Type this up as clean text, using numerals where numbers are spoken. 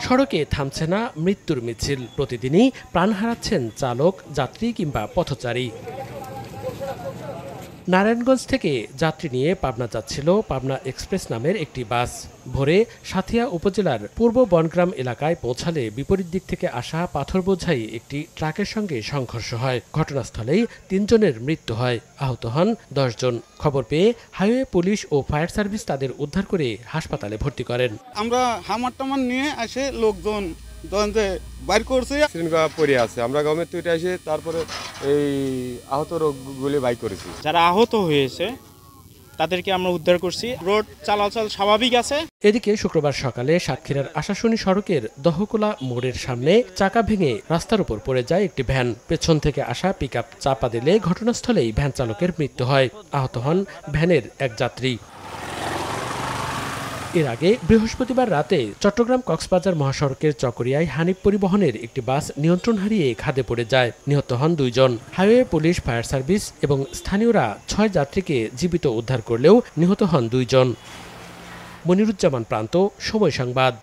সড়কে থামছে না মৃত্যুর মিছিল, প্রতিদিনই প্রাণ হারাচ্ছেন চালক, যাত্রী কিংবা পথচারী। নারায়ণগঞ্জ থেকে যাত্রী নিয়ে পাবনা যাচ্ছিল পাবনা এক্সপ্রেস নামের একটি বাস। ভোরে সাথিয়া উপজেলার পূর্ব বনগ্রাম এলাকায় পৌঁছালে বিপরীত দিক থেকে আসা পাথর বোঝাই একটি ট্রাকের সঙ্গে সংঘর্ষ হয়। ঘটনাস্থলেই ৩ জনের মৃত্যু হয়, আহত হন ১০ জন। খবর পেয়ে হাইওয়ে পুলিশ ও ফায়ার সার্ভিস তাদের উদ্ধার করে হাসপাতালে ভর্তি করেন। আমরা হামার টামার নিয়ে আসে লোকজন বাইর করছে, পড়ে আছে। আমরা গভর্নমেন্ট থেকে এসে তারপরে এই আহত রোগগুলি বাই করেছি। যারা আহত হয়েছে তাদেরকে আমরা উদ্ধার করছি। রোড চলাচল স্বাভাবিক আছে। এদিকে শুক্রবার সকালে সাতক্ষীরার আশাশুনি সড়কের দহকোলা মোড়ের সামনে চাকা ভেঙে রাস্তার উপর পড়ে যায় একটি ভ্যান। পেছন থেকে আসা পিকআপ চাপা দিলে ঘটনাস্থলেই ভ্যান চালকের মৃত্যু হয়, আহত হন ভ্যানের এক যাত্রী। এর আগে বৃহস্পতিবার রাতে চট্টগ্রাম কক্সবাজার মহাসড়কের চকরিয়ায় হানিফ পরিবহনের একটি বাস নিয়ন্ত্রণ হারিয়ে খাদে পড়ে যায়, নিহত হন ২ জন। হাইওয়ে পুলিশ, ফায়ার সার্ভিস এবং স্থানীয়রা ৬ যাত্রীকে জীবিত উদ্ধার করলেও নিহত হন ২ জন। মনিরুজ্জামান প্রান্ত, সময় সংবাদ।